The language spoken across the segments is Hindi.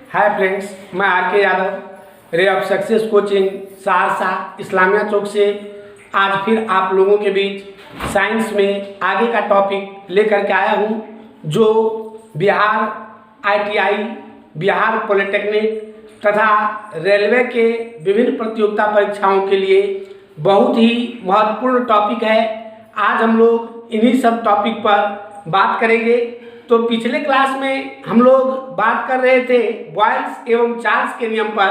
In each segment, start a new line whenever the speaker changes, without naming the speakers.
हाय फ्रेंड्स, मैं are K Yadav ray of success coaching Saharsa Islamia Chowk से आज फिर आप लोगों के बीच साइंस में आगे का टॉपिक लेकर के आया हूं, जो बिहार आईटीआई, बिहार पॉलिटेक्निक तथा रेलवे के विभिन्न प्रतियोगिता परीक्षाओं के लिए बहुत ही महत्वपूर्ण टॉपिक है। आज हम लोग इन्हीं सब टॉपिक पर बात करेंगे। तो पिछले क्लास में हम लोग बात कर रहे थे बॉयल्स एवं चार्ल्स के नियम पर।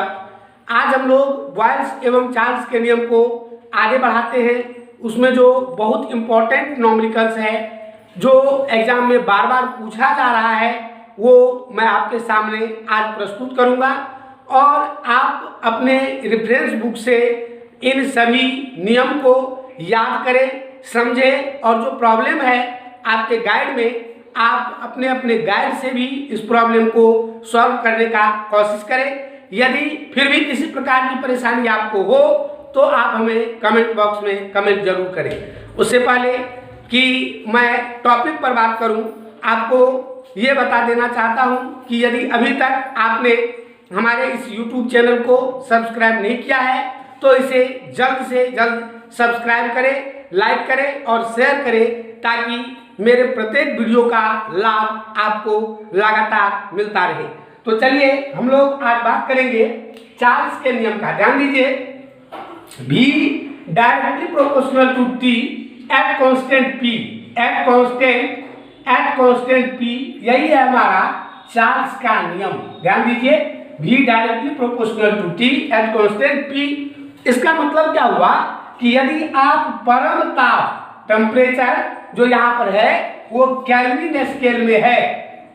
आज हम लोग बॉयल्स एवं चार्ल्स के नियम को आगे बढ़ाते हैं। उसमें जो बहुत इम्पोर्टेंट न्यूमेरिकल्स है, जो एग्जाम में बार बार पूछा जा रहा है, वो मैं आपके सामने आज प्रस्तुत करूंगा और आप अपने रेफरेंस बुक से इन सभी नियम को याद करें, समझें और जो प्रॉब्लम है आपके गाइड में, आप अपने अपने गाइड से भी इस प्रॉब्लम को सॉल्व करने का कोशिश करें। यदि फिर भी किसी प्रकार की परेशानी आपको हो तो आप हमें कमेंट बॉक्स में कमेंट जरूर करें। उससे पहले कि मैं टॉपिक पर बात करूं, आपको ये बता देना चाहता हूं कि यदि अभी तक आपने हमारे इस YouTube चैनल को सब्सक्राइब नहीं किया है तो इसे जल्द से जल्द सब्सक्राइब करें, लाइक करें और शेयर करें, ताकि मेरे प्रत्येक वीडियो का लाभ आपको लगातार मिलता रहे। तो चलिए हम लोग आज बात करेंगे चार्ल्स के नियम का। ध्यान दीजिए, V directly proportional to T at constant P, at constant P, यही है हमारा चार्ल्स का नियम। ध्यान दीजिए, V directly proportional to T at constant P। इसका मतलब क्या हुआ कि यदि आप परम ताप टेम्परेचर जो यहाँ पर है वो केल्विन स्केल में है,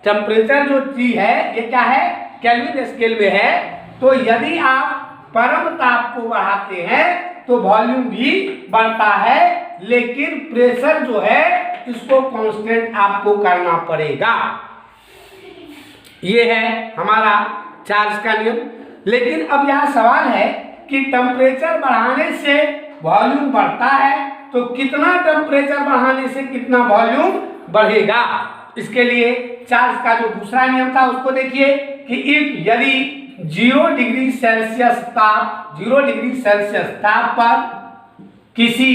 टेम्परेचर जो T है ये क्या है, केल्विन स्केल में है। तो यदि आप परम ताप को बढ़ाते हैं तो वॉल्यूम भी बढ़ता है, लेकिन प्रेशर जो है इसको कांस्टेंट आपको करना पड़ेगा। ये है हमारा चार्ल्स का नियम। लेकिन अब यहाँ सवाल है कि टेम्परेचर बढ़ाने से वॉल्यूम बढ़ता है, तो कितना टेम्परेचर बढ़ाने से कितना वॉल्यूम बढ़ेगा। इसके लिए चार्ल्स का जो दूसरा नियम था उसको देखिए कि यदि 0 डिग्री सेल्सियस ताप पर किसी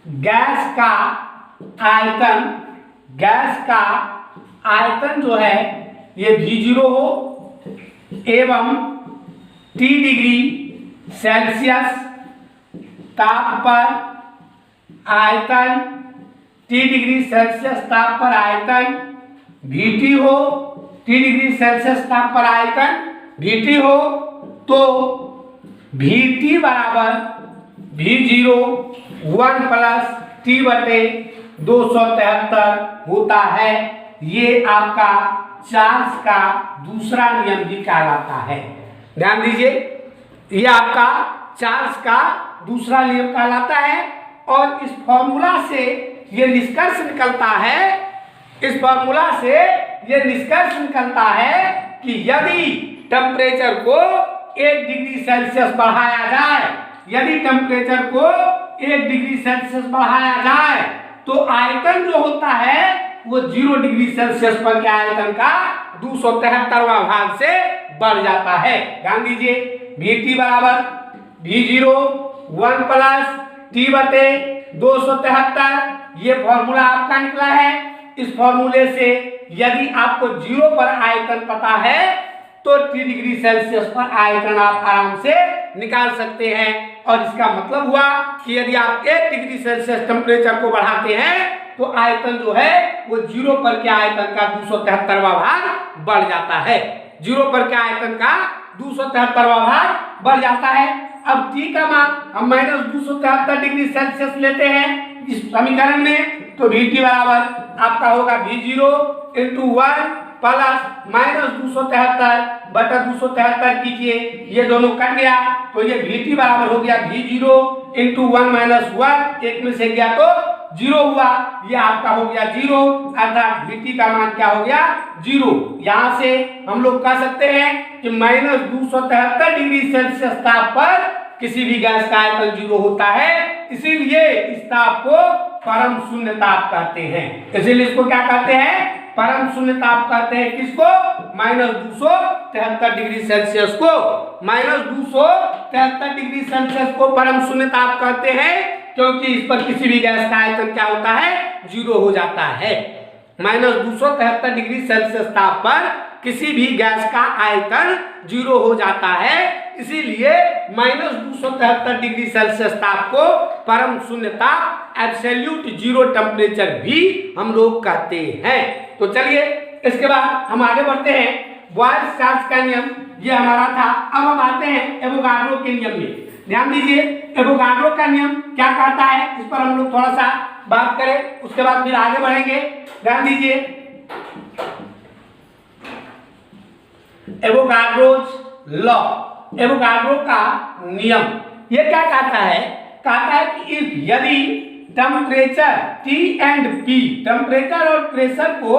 गैस का आयतन जो है ये V0 हो एवं T डिग्री सेल्सियस ताप पर आयतन VT हो, T डिग्री सेल्सियस ताप पर आयतन VT हो, तो VT बराबर V0 1 प्लस T बटे 273 होता है। ये आपका चार्ल्स का दूसरा नियम भी कहलाता है। ध्यान दीजिए, ये आपका चार्ल्स का दूसरा नियम कहलाता है और इस फॉर्मूला से ये निष्कर्ष निकलता है कि यदि टेम्परेचर को 1 डिग्री सेल्सियस बढ़ाया जाए तो आयतन जो होता है वो 0 डिग्री सेल्सियस पर के आयतन का 273वां भाग से बढ़ जाता है। ध्यान दीजिए, VT बराबर V0 1 प्लस T बटे 273, ये फॉर्मूला आपका निकला है। इस फॉर्मूले से यदि आपको 0 पर आयतन पता है तो T डिग्री सेल्सियस पर आयतन आप आराम से निकाल सकते हैं। और इसका मतलब हुआ कि यदि आप 1 डिग्री सेल्सियस टेम्परेचर को बढ़ाते हैं तो आयतन जो है वो 0 पर के आयतन का 273वां भाग बढ़ जाता है। 0 पर के आयतन का 273वां भाग बढ़ जाता है। अब T का मान हम -273 डिग्री सेल्सियस लेते हैं इस समीकरण में, तो VT बराबर आपका होगा V0 × 1 प्लस -273 बटा 273 कीजिए, ये दोनों कट गया तो ये VT बराबर हो गया V0 × 1 - 1, एक में से गया तो 0 हुआ, ये आपका हो गया 0, अर्थात VT का मान क्या हो गया 0। यहाँ से हम लोग कह सकते हैं कि -273 डिग्री सेल्सियस ताप पर किसी भी गैस का आयतन 0 होता है, इसीलिए इस ताप को परम शून्य ताप कहते हैं। इसीलिए इसको क्या कहते हैं, परम शून्य ताप कहते हैं किसको? -273 डिग्री सेल्सियस को। -273 डिग्री सेल्सियस को परम शून्य ताप कहते हैं, क्योंकि इस पर किसी भी गैस का आयतन क्या होता है? 0 हो जाता है। -273 डिग्री सेल्सियस ताप पर किसी भी गैस का आयतन 0 हो जाता है, इसीलिए -273 डिग्री सेल्सियस ताप को परम शून्य ताप, एब्सोल्यूट जीरो टेम्परेचर भी हम लोग कहते हैं। तो चलिए इसके बाद हम आगे बढ़ते हैं। बॉयल्स चार्ल्स का नियम ये हमारा था। अब हम आते हैं एवोगाड्रो के नियम में। ध्यान दीजिए, एवोगाड्रो का नियम क्या कहता है, इस पर हम लोग थोड़ा सा बात करें, उसके बाद फिर आगे बढ़ेंगे। ध्यान दीजिए, एवोगाड्रोज लॉ, एवोगाड्रो का नियम ये क्या कहता है? कहता है कि यदि temperature T and P, temperature और प्रेशर को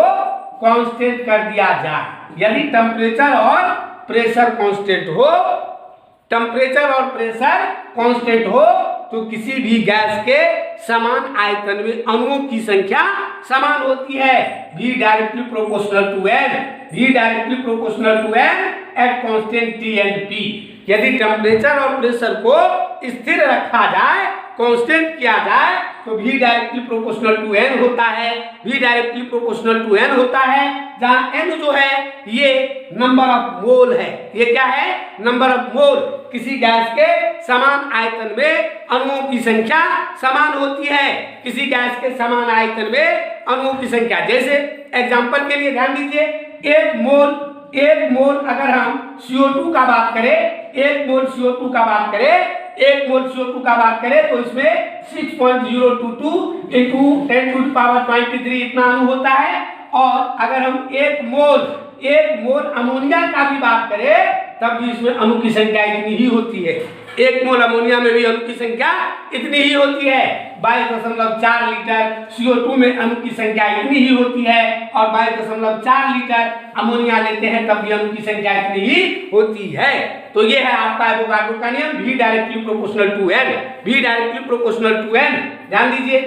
कांस्टेंट कर दिया जाए, यदि टेम्परेचर और प्रेशर कांस्टेंट हो, टेम्परेचर और प्रेशर कांस्टेंट हो, तो किसी भी गैस के समान आयतन में अणुओं की संख्या समान होती है। V directly proportional to N, V directly proportional to N at constant T and P। यदि टेम्परेचर और प्रेशर को स्थिर रखा जाए, कांस्टेंट किया जाए, तो V directly proportional to N होता है, V directly proportional to N होता है, जहां N जो है ये नंबर ऑफ मोल है। ये क्या है? Number of mole. किसी गैस के समान आयतन में अणुओं की संख्या समान होती है, किसी गैस के समान आयतन में अणुओं की संख्या। जैसे एग्जांपल के लिए ध्यान दीजिए, एक मोल अगर हम CO2 का बात करें, एक मोल CO2 का बात करें, तो इसमें 6.022 इंटू 10⁻23 इतना अणु होता है। और अगर हम एक मोल अमोनिया का भी बात करें, तब भी इसमें अणु की संख्या इतनी ही होती है। एक मोल अमोनिया में भी अणु की संख्या इतनी ही होती है। 22.4 लीटर CO2 में अणु की संख्या इतनी ही होती है, और 22.4 लीटर अमोनिया लेते हैं तब भी अणु की संख्या इतनी ही होती है। तो ये है आपका एवोगाड्रो का नियम, V directly proportional to N, V directly proportional to N। ध्यान दीजिए,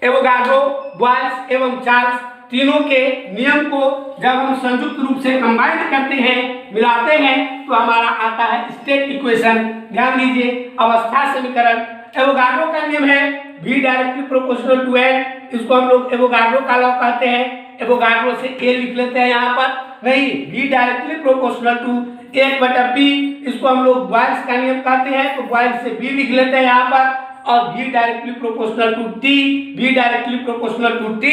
एवोगाड्रो, बॉयल्स एवं चार्ल्स तीनों के नियम को जब हम संयुक्त रूप से कंबाइन करते हैं, मिलाते हैं, तो हमारा आता है स्टेट इक्वेशन। ध्यान दीजिए, अवस्था समीकरण। एवोगाड्रो का नियम है V directly proportional to N, इसको हम लोग एवोगाड्रो का लॉ कहते हैं। एवोगाड्रो से A लिख लेते हैं यहाँ पर, नहीं, V directly proportional to 1/P, इसको हम लोग बॉयल्स का नियम कहते हैं, तो बॉयल्स से B लिख लेते हैं यहाँ पर। और V directly proportional to T, V directly proportional to T,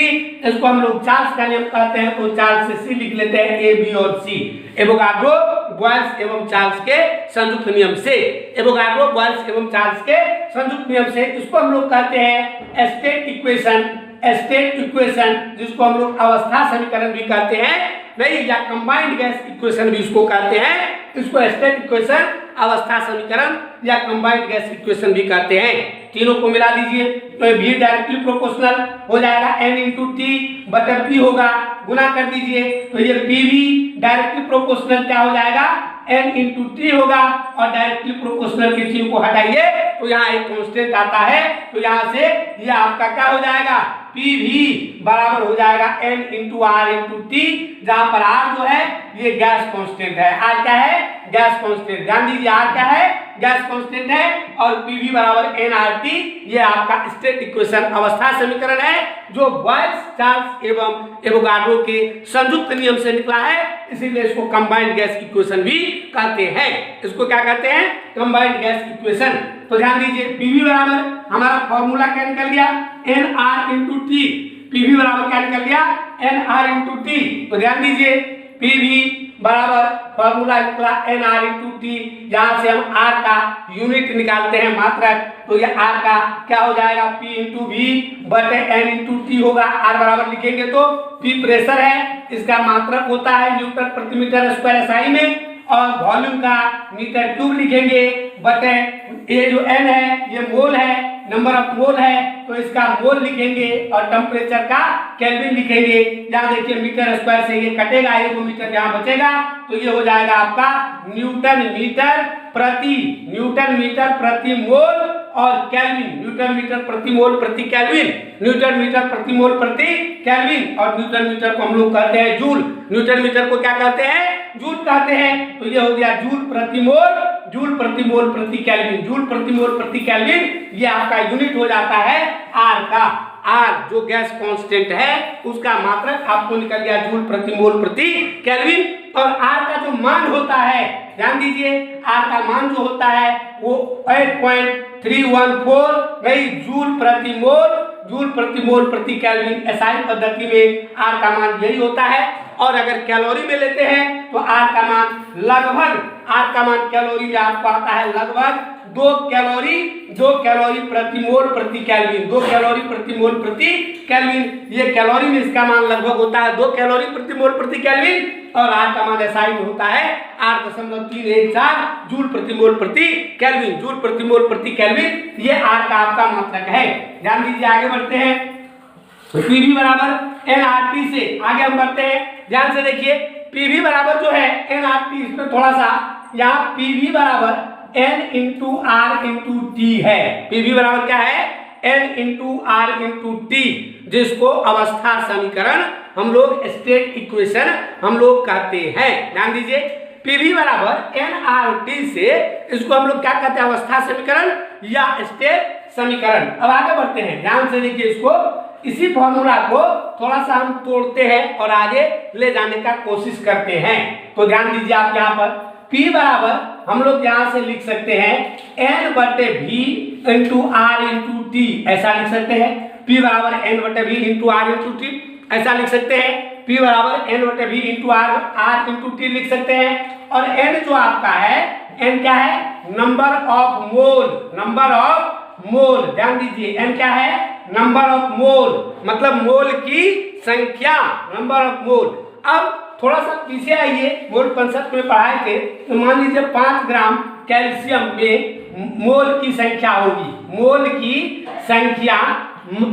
इसको हम लोग चार्ल्स का नियम कहते हैं, तो चार्ल्स से C लिख लेते हैं, A, B और C। एवोगाड्रो, बॉयल्स एवं चार्ल्स के संयुक्त नियम से, एवोगाड्रो, बॉयल्स एवं चार्ल्स के संयुक्त नियम से, इसको हम लोग कहते हैं स्टेट इक्वेशन, जिसको हम लोग अवस्था समीकरण भी कहते हैं, नहीं, या कंबाइंड गैस इक्वेशन भी इसको कहते हैं। इसको स्टेट इक्वेशन, अवस्था समीकरण या कंबाइंड गैस इक्वेशन भी कहते हैं। तीनों को मिला दीजिए तो V डायरेक्टली प्रोपोर्शनल हो जाएगा N इंटू T/P होगा, गुना कर दीजिए तो ये PV डायरेक्टली प्रोपोर्शनल क्या हो जाएगा? N इंटू T होगा, और डायरेक्टली प्रोपोर्शनल के चिन्ह को हटाइए तो यहाँ एक कांस्टेंट आता है, तो यहाँ से ये आपका क्या हो जाएगा? PV बराबर हो जाएगा N into R into T, जहां पर R जो है ये गैस कांस्टेंट है। R क्या है? Gas constant. ध्यान दीजिए, R क्या है? गैस कांस्टेंट है, और PV बराबर nRT, ये आपका स्टेट इक्वेशन, अवस्था समीकरण है, जो बॉयल्स, चार्ल्स एवं एवोगाड्रो के संयुक्त नियम से निकला है, इसीलिए इसको कंबाइंड गैस इक्वेशन भी कहते हैं। इसको क्या कहते हैं? Combined gas equation. तो ध्यान दीजिए, PV बराबर हमारा फॉर्मूला क्या निकल गया? nR into T। PV बराबर क्या निकल गया? nR into T। तो ध्यान दीजिए, PV बराबर फॉर्मूला निकला nR इंटू T, यहाँ से हम R का यूनिट निकालते हैं, मात्रक, तो ये R का क्या हो जाएगा? P into V/N into T होगा। R बराबर लिखेंगे तो P प्रेशर है, इसका मात्रक होता है न्यूटन प्रति मीटर स्क्वायर SI में, और वॉल्यूम का मीटर क्यूब लिखेंगे, बटे ये जो N है ये मोल है, नंबर ऑफ मोल है, तो इसका मोल लिखेंगे, और टेम्परेचर का केल्विन लिखेंगे। यहाँ देखिए मीटर स्क्वायर से ये कटेगा, ये 2 मीटर यहाँ बचेगा, तो ये हो जाएगा आपका न्यूटन मीटर प्रति मोल, और केल्विन, न्यूटन मीटर प्रति मोल प्रति केल्विन, न्यूटन मीटर प्रति मोल प्रति केल्विन, और न्यूटन मीटर को हम लोग कहते हैं जूल। न्यूटन मीटर को क्या कहते हैं? जूल कहते हैं। तो ये हो गया जूल प्रति मोल, जूल प्रति मोल प्रति केल्विन, जूल प्रति मोल प्रति केल्विन। ये आपका यूनिट हो जाता है आर का। आर जो गैस कांस्टेंट है उसका मात्रक आपको निकल गया जूल प्रति मोल प्रति केल्विन। और आर का जो मान होता है, ध्यान दीजिए, आर का मान जो होता है वो 8.314 नहीं जूल प्रति मोल, जूल प्रति मोल प्रति केल्विन। एसआई पद्धति में आर का मान यही होता है। और अगर कैलोरी में लेते हैं तो आर का मान लगभग, आर का मान कैलोरी में आपको आता है लगभग 2 कैलोरी प्रति मोल प्रति केल्विन, 2 कैलोरी प्रति मोल प्रति केल्विन। ये कैलोरी में इसका मान लगभग होता है 2 कैलोरी प्रति मोल प्रति केल्विन। और आर का मान एसआई में होता है 8.314 जूल प्रति मोल प्रति केल्विन, जूल प्रति मोल प्रति केल्विन। ये आर का आपका मात्रक है। ध्यान दीजिए, आगे बढ़ते हैं। पीवी बराबर एनआरटी से आगे हम बढ़ते हैं। ध्यान से देखिए, पीवी बराबर जो है एनआरटी, इसमें थोड़ा सा यहाँ पीवी बराबर N into R into T है। पीवी बराबर क्या है? N into R into T, जिसको अवस्था समीकरण हम लोग स्टेट इक्वेशन हम लोग कहते हैं। ध्यान दीजिए, पीवी बराबर एनआरटी से इसको हम लोग क्या कहते हैं? अवस्था समीकरण या स्टेट समीकरण। अब आगे बढ़ते हैं, ध्यान से देखिए, इसको इसी फॉर्मूला को थोड़ा सा हम तोड़ते हैं और आगे ले जाने का कोशिश करते हैं। तो ध्यान दीजिए, आप यहाँ पर P बराबर हम लोग यहाँ से लिख सकते हैं N बटे V into R into T, ऐसा लिख सकते हैं। P बराबर N बटे V into R into T, ऐसा लिख सकते हैं। P बराबर N बटे V into R into T लिख सकते हैं। और N जो आपका है, N क्या है? Number of mole, number of mole. ध्यान दीजिए, N क्या है? नंबर ऑफ मोल, मतलब मोल की संख्या, नंबर ऑफ मोल। अब थोड़ा सा पीछे आइए, मोल कंसेप्ट में पढ़ाए थे। तो मान लीजिए 5 ग्राम कैल्शियम में मोल की संख्या होगी, मोल की संख्या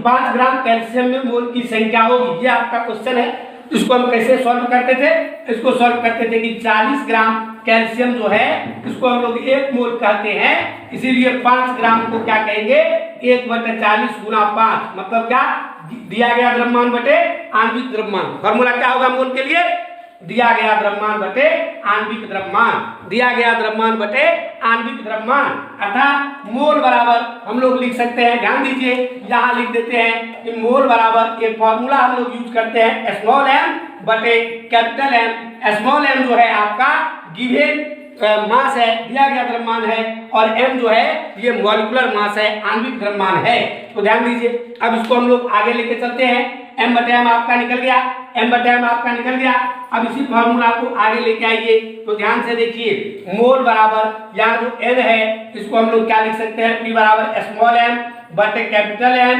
5 ग्राम कैल्शियम में मोल की संख्या होगी। ये आपका क्वेश्चन है। इसको हम कैसे सॉल्व करते थे? इसको सॉल्व करते थे कि 40 ग्राम कैल्शियम जो है इसको हम लोग 1 मोल कहते हैं, इसीलिए 5 ग्राम को क्या कहेंगे? 1/40 गुना 5, मतलब क्या? दिया गया द्रव्यमान बटे आणविक द्रव्यमान। फॉर्मूला क्या होगा मोल के लिए? दिया गया द्रव्यमान बटे आणविक द्रव्यमान, दिया गया द्रव्यमान बटे आणविक द्रव्यमान। अर्थात मोल बराबर हम लोग लिख सकते हैं। ध्यान दीजिए, यहाँ लिख देते हैं कि मोल बराबर एक फॉर्मूला हम लोग यूज करते हैं, स्मॉल m बटे कैपिटल M। स्मॉल m जो है आपका गिवन मास है, दिया गया द्रव्यमान है, और m जो है ये मॉलिक्यूलर मास है, आणविक द्रव्यमान है। तो ध्यान दीजिए, अब इसको हम लोग आगे लेके चलते हैं। m बटे m आपका निकल गया, m बटे m आपका निकल गया। अब इसी फॉर्मूला को आगे लेके आइए। तो ध्यान से देखिए, मोल बराबर यहाँ जो n है इसको हम लोग क्या लिख सकते हैं? P बराबर स्मॉल m बटे कैपिटल M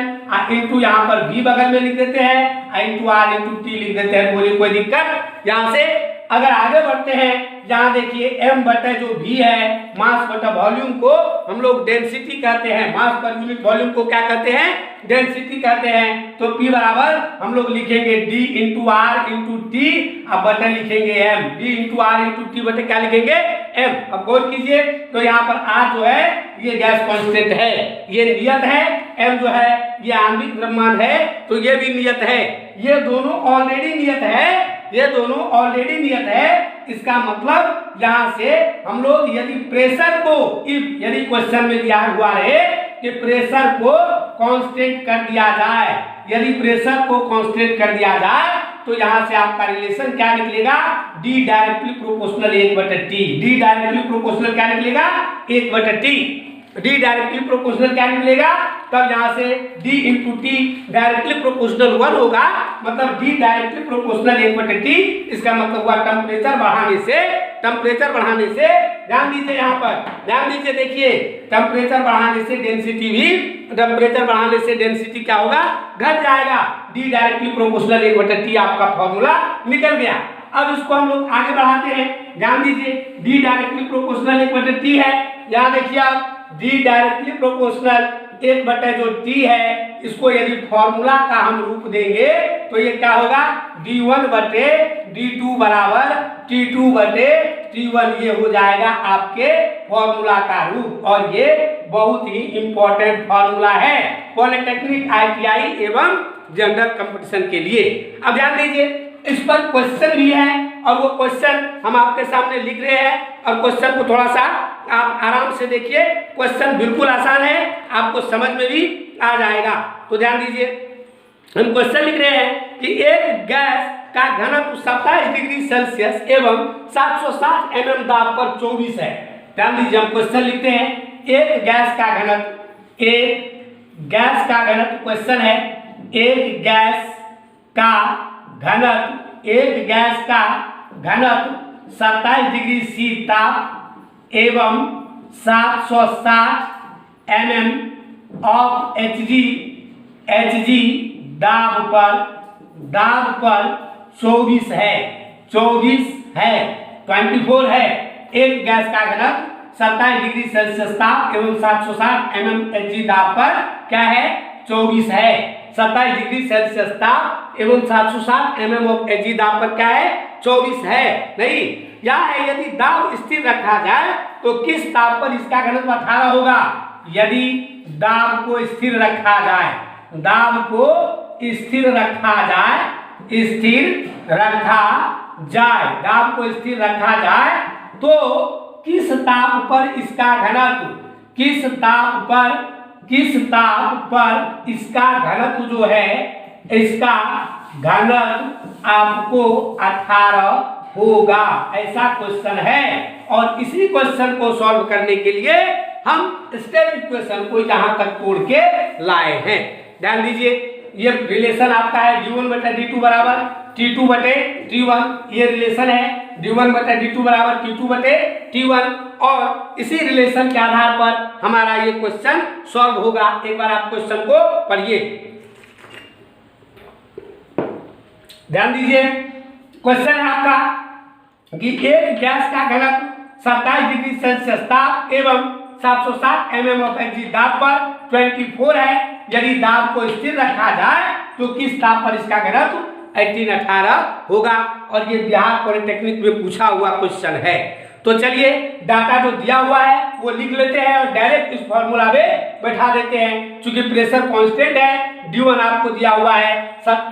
इंटू यहाँ पर V बगल में लिख देते हैं, इंटू R इंटू T लिख देते हैं। बोलिए कोई दिक्कत? यहाँ से अगर आगे बढ़ते हैं, यहाँ देखिए m बटे जो V है, मास बटा वॉल्यूम को हम लोग डेंसिटी कहते हैं। मास पर यूनिट वॉल्यूम को क्या कहते हैं? डेंसिटी कहते हैं। तो P बराबर हम लोग लिखेंगे D into R into T, अब बटे लिखेंगे M, D into R into T बटे क्या लिखेंगे? M। अब गौर कीजिए, तो यहाँ पर R जो है ये गैस कांस्टेंट है, ये नियत है। M जो है ये आणविक द्रव्यमान है, तो ये भी नियत है। ये दोनों ऑलरेडी नियत है, ये दोनों ऑलरेडी नियत है। इसका मतलब यहाँ से हम लोग यदि प्रेशर को, यदि क्वेश्चन में दिया हुआ है कि प्रेशर को कांस्टेंट कर दिया जाए, यदि प्रेशर को कांस्टेंट कर दिया जाए तो यहाँ से आपका रिलेशन क्या निकलेगा? D directly proportional 1/T। D directly proportional क्या निकलेगा? 1/T। D डायरेक्टली प्रोपोर्शनल क्या निकलेगा? तब यहाँ से D into T directly proportional 1 होगा, मतलब D डायरेक्टली प्रोपोर्शनल 1/T। इसका मतलब हुआ टेम्परेचर बढ़ाने से, टेम्परेचर बढ़ाने से, ध्यान दीजिए यहाँ पर, ध्यान दीजिए, देखिए टेम्परेचर बढ़ाने से डेंसिटी भी, टेम्परेचर बढ़ाने से डेंसिटी क्या होगा? घट जाएगा। D डायरेक्टली प्रोपोर्शनल 1/T आपका फॉर्मूला निकल गया। अब इसको हम लोग आगे बढ़ाते हैं। ध्यान दीजिए, D डायरेक्टली प्रोपोर्शनल 1/T है। यहाँ देखिए आप, D डायरेक्टली प्रोपोर्शनल 1/T है, इसको यदि फॉर्मूला का हम रूप देंगे तो ये क्या होगा? D1/D2 बराबर T2/T T1 ये हो जाएगा आपके फॉर्मूला का रूप, और ये बहुत ही इंपॉर्टेंट फॉर्मूला है पॉलिटेक्निक, ITI एवं जनरल कंपटीशन के लिए। अब ध्यान दीजिए, इस पर क्वेश्चन भी है और वो क्वेश्चन हम आपके सामने लिख रहे हैं, और क्वेश्चन को थोड़ा सा आप आराम से देखिए। क्वेश्चन बिल्कुल आसान है, आपको समझ में भी आ जाएगा। तो ध्यान दीजिए, हम क्वेश्चन लिख रहे हैं कि एक गैस का घनत्व 27 डिग्री सेल्सियस एवं 760 mm दाब पर 24 है। ध्यान दीजिए, हम क्वेश्चन लिखते हैं एक गैस का घनत्व, एक गैस का घनत्व, क्वेश्चन है एक गैस का घनत्व, एक गैस का घनत्व 27 डिग्री C ताप एवं 760 mm ऑफ Hg दाब पर 24 है, 24 है, 24 है। एक गैस का घनत्व 27 डिग्री सेल्सियस ताप एवं 760 mm Hg दाब पर क्या है, 24 है। 27 डिग्री सेल्सियस ताप एवं 760 mm ऑफ Hg दाब पर क्या है, 24 है। नहीं, यह है यदि दाब स्थिर रखा जाए तो किस ताप पर इसका घनत्व 18 होगा। यदि दाब को स्थिर रखा जाए, दाब को स्थिर रखा जाए, स्थिर रखा जाए, दाब को स्थिर रखा जाए तो किस ताप पर इसका घनत्व, किस ताप पर इसका घनत्व जो है, इसका घनत्व आपको 18 होगा। ऐसा क्वेश्चन है, और इसी क्वेश्चन को सॉल्व करने के लिए हम स्टेप इक्वेशन को यहां तक तोड़ के लाए हैं। ध्यान दीजिए, ये रिलेशन आपका है d1 बटा d2 बराबर t2 बटे t1, ये रिलेशन है d1 बटा d2 बराबर t2 बटे t1, और इसी रिलेशन के आधार पर हमारा ये क्वेश्चन सॉल्व होगा। एक बार आप क्वेश्चन को पढ़िए, ध्यान दीजिए। क्वेश्चन है आपका कि एक गैस का घनत्व 27 डिग्री सेल्सियस ताप एवं 760 mm ऑफ Hg दाब पर 24 है। यदि दाब को स्थिर रखा जाए तो किस ताप पर इसका घनत्व 18 होगा, और ये बिहार पॉलिटेक्निक में पूछा हुआ क्वेश्चन है। तो चलिए, डाटा जो दिया हुआ है वो लिख लेते हैं और डायरेक्ट इस फॉर्मूला में बैठा देते हैं। चूंकि प्रेशर कांस्टेंट है, D1 आपको दिया हुआ है,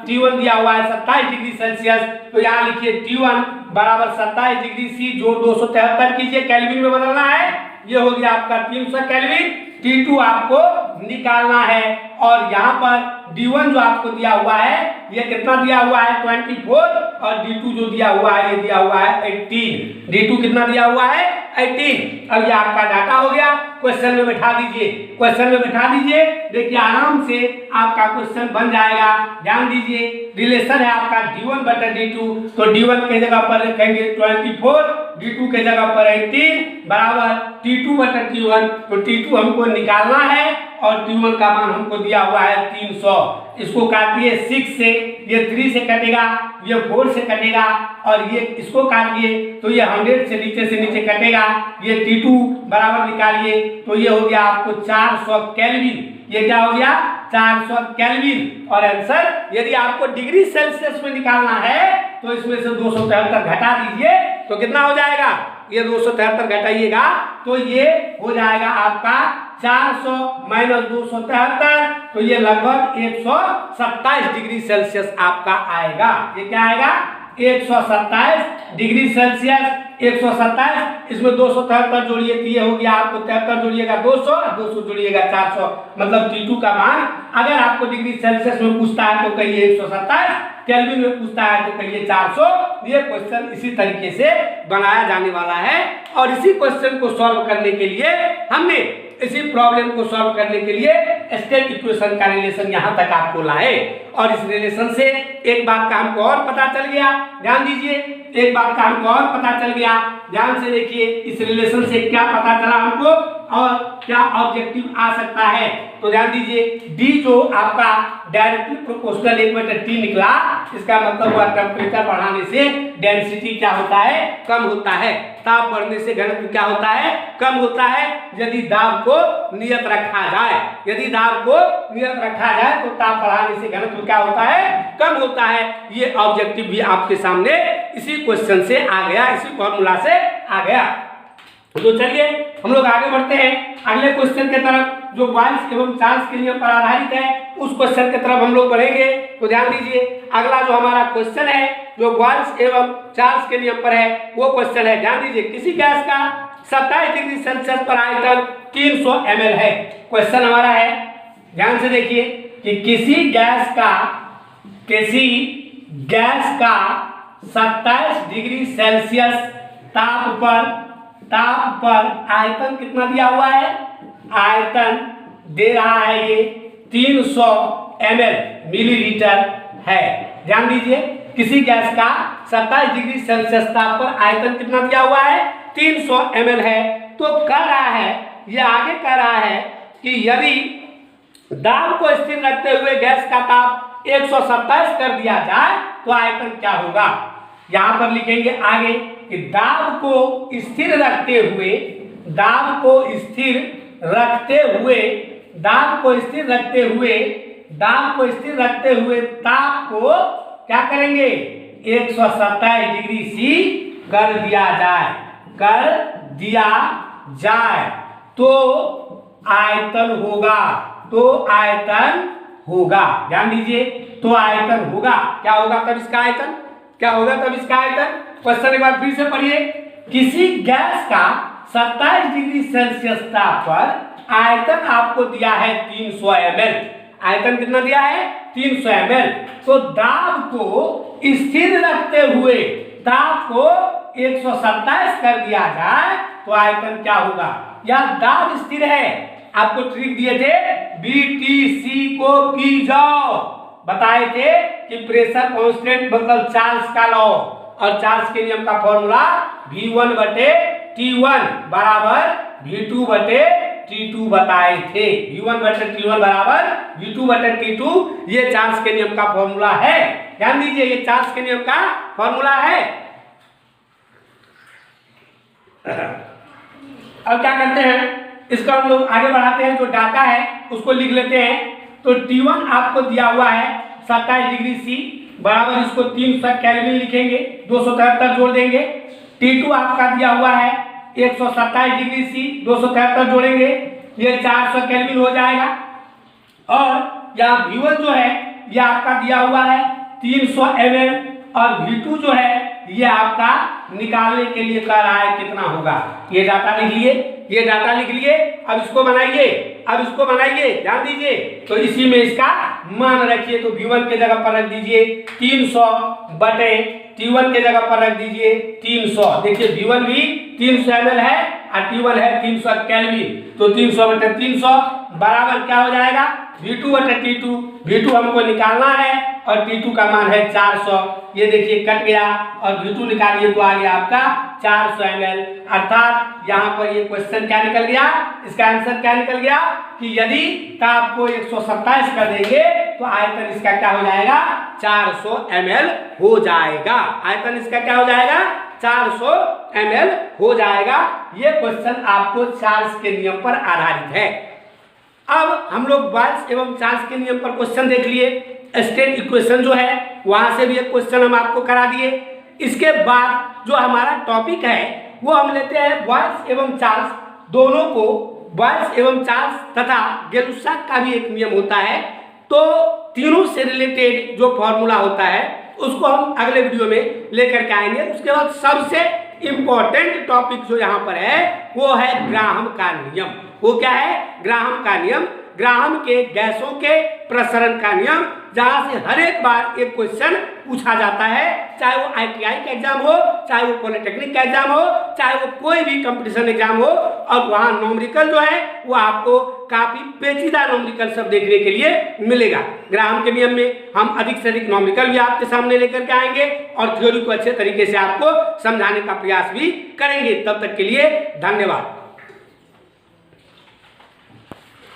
T1 दिया हुआ है 27 डिग्री सेल्सियस, तो यहाँ लिखिए T1 बराबर 27 डिग्री C जोड़ 273 कीजिए, केल्विन में बदलना है, ये हो गया आपका 300 केल्विन। T2 आपको निकालना है, और यहाँ पर D1 जो आपको दिया हुआ है ये कितना दिया हुआ है, 24, और D2 जो दिया हुआ है ये दिया हुआ है 18। D2 कितना दिया हुआ है, 18। अब ये आपका डाटा हो गया, क्वेश्चन में बैठा दीजिए, क्वेश्चन में बैठा दीजिए। देखिए आराम से आपका क्वेश्चन बन जाएगा। ध्यान दीजिए, रिलेशन है आपका d1 बटा d2, तो d1 के जगह पर लिखेंगे 24, d2 के जगह पर 18 बराबर t2 बटा t1, तो t2 हमको निकालना है और t1 का मान हमको दिया हुआ है 300। इसको काटिए 6 से, ये 3 से कटेगा, ये 4 से कटेगा, और ये इसको काटिए तो ये 100 से नीचे कटेगा, ये T2 बराबर निकालिए तो ये हो गया आपको 400 केल्विन। ये क्या हो गया, 400 केल्विन। और आंसर यदि आपको डिग्री सेल्सियस में निकालना है तो इसमें से 273 घटा दीजिए तो कितना हो जाएगा, ये 273 घटाइएगा तो ये हो जाएगा आपका 400 माइनस 273, तो ये लगभग 127 डिग्री सेल्सियस आपका आएगा। ये क्या आएगा, 127 डिग्री सेल्सियस। 127 इसमें 273 जोड़िए तो ये हो गया आपको 73 जोड़िएगा 200, 200 जोड़िएगा 400, मतलब T2 का मान अगर आपको डिग्री सेल्सियस में पूछता है तो कहिए 127, केल्विन में पूछता है तो कहिए 400। ये क्वेश्चन इसी तरीके से बनाया जाने वाला है, और इसी क्वेश्चन को सॉल्व करने के लिए हमने इसी प्रॉब्लम को सॉल्व करने के लिए स्टेट इक्वेशन का रिलेशन यहाँ तक आपको लाए, और इस रिलेशन से एक बात का हमको और पता चल गया। ध्यान दीजिए, एक बात का हमको और पता चल गया, ध्यान से देखिए, इस रिलेशन से क्या पता चला हमको, और क्या ऑब्जेक्टिव आ सकता है। तो ध्यान दीजिए, डी जो आपका डायरेक्टली प्रोपोर्शनल 1/T निकला, इसका मतलब हुआ टेम्परेचर बढ़ाने से डेंसिटी क्या होता है, कम होता है। ताप बढ़ने से घनत्व क्या होता है, कम होता है। यदि दाब को नियत रखा जाए, यदि दाब को नियत रखा जाए तो ताप बढ़ाने से घनत्व क्या होता है, कम होता है। ये ऑब्जेक्टिव भी आपके सामने इसी क्वेश्चन से आ गया, इसी फॉर्मूला से आ गया। तो चलिए हम लोग आगे बढ़ते हैं अगले क्वेश्चन के तरफ, जो बॉयल्स एवं चार्ल्स के नियम पर आधारित है। उस क्वेश्चन की तरफ हम लोग बढ़ेंगे। तो ध्यान दीजिए, अगला जो हमारा क्वेश्चन है जो बॉयल्स एवं चार्ल्स के नियम पर है, वो क्वेश्चन है, ध्यान दीजिए, किसी गैस का 27 डिग्री सेल्सियस पर आयतन 300 ml है। क्वेश्चन हमारा है, ध्यान से देखिए, कि किसी गैस का 27 डिग्री सेल्सियस ताप पर आयतन कितना दिया हुआ है, आयतन दे रहा है ये 300 ml मिलीलीटर है। ध्यान दीजिए, किसी गैस का 27 डिग्री सेल्सियस ताप पर आयतन कितना दिया हुआ है, 300 ml है। तो कह रहा है, ये आगे कह रहा है कि यदि दाब को स्थिर रखते हुए गैस का ताप 127 कर दिया जाए तो आयतन क्या होगा। यहां पर लिखेंगे आगे कि दाब को स्थिर रखते हुए ताप को क्या करेंगे, 127 डिग्री सी कर दिया जाए तो आयतन होगा। ध्यान दीजिए, तो आयतन होगा, क्या होगा तब इसका आयतन, क्वेश्चन एक बार फिर से पढ़िए। किसी गैस का 27 डिग्री सेल्सियस ताप पर आयतन आपको दिया है 300 ml। आयतन कितना दिया है, 300 ml। तो दाब को स्थिर रखते हुए ताप को 127 कर दिया जाए तो आयतन क्या होगा। यह दाब स्थिर है, आपको ट्रिक दिए थे, BTC को पी जाओ, बताए थे कि प्रेशर कांस्टेंट मतलब चार्ल्स का लॉ, और चार्ल्स के नियम का फॉर्मूला V1/T1 बराबर V2/T2 बताए थे। V1/T1 बराबर V2/T2, ये चार्ल्स के नियम का फॉर्मूला है। ध्यान दीजिए, ये चार्ल्स के नियम का फॉर्मूला है। अब क्या करते हैं, इसका हम लोग आगे बढ़ाते हैं, जो डाटा है उसको लिख लेते हैं। तो T1 आपको दिया हुआ है 27 डिग्री सी बराबर, इसको 300 केल्विन लिखेंगे, 273 जोड़ देंगे। T2 आपका दिया हुआ है 127 डिग्री सी, 273 जोड़ेंगे, ये 400 केल्विन हो जाएगा। और यहाँ V1 जो है ये आपका दिया हुआ है 300 ml, और V2 जो है ये आपका निकालने के लिए कह रहा है कितना होगा। ये डाटा लिख लिए, अब इसको बनाइए, ध्यान दीजिए। तो इसी में इसका मान रखिए, तो V1 के जगह पर रख दीजिए 300/T1 के जगह पर रख दीजिए 300। देखिए V1 भी 300 ml है और T1 है 300 केल्विन, तो 300/300 बराबर क्या हो जाएगा, V2/T2। V2 हमको निकालना है और T2 का मान है 400। ये देखिए कट गया और V2 निकालिए तो आ गया आपका 400 ml। अर्थात यहाँ पर ये क्वेश्चन क्या निकल गया, इसका आंसर क्या निकल गया कि यदि ताप को 127 कर देंगे तो आयतन इसका क्या हो जाएगा, 400 ml हो जाएगा। आयतन इसका क्या हो जाएगा, 400 ml हो जाएगा। ये क्वेश्चन आपको चार्ल्स के नियम पर आधारित है। अब हम लोग बॉयल्स एवं चार्ल्स के नियम पर क्वेश्चन देख लिए। स्टेट इक्वेशन जो है वहां से भी एक क्वेश्चन हम आपको करा दिए। इसके बाद जो हमारा टॉपिक है वो हम लेते हैं बॉयल्स एवं चार्ल्स दोनों को, बॉयल्स एवं चार्ल्स तथा गै-लुसाक का भी एक नियम होता है। तो तीनों से रिलेटेड जो फॉर्मूला होता है उसको हम अगले वीडियो में लेकर के आएंगे। उसके बाद सबसे इंपॉर्टेंट टॉपिक जो यहाँ पर है वो है ग्राहम का नियम। वो क्या है, ग्राहम का नियम, ग्राहम के गैसों के प्रसरण का नियम, जहां से हर एक बार एक क्वेश्चन पूछा जाता है, चाहे वो ITI का एग्जाम हो, चाहे वो पॉलिटेक्निक का एग्जाम हो, चाहे वो कोई भी कंपटीशन एग्जाम हो। और वहां नॉमरिकल जो है वो आपको काफी पेचीदा नॉमरिकल सब देखने के लिए मिलेगा। ग्राहम के नियम में हम अधिक से अधिक नॉमरिकल भी आपके सामने लेकर के आएंगे और थ्योरी को अच्छे तरीके से आपको समझाने का प्रयास भी करेंगे। तब तक के लिए धन्यवाद।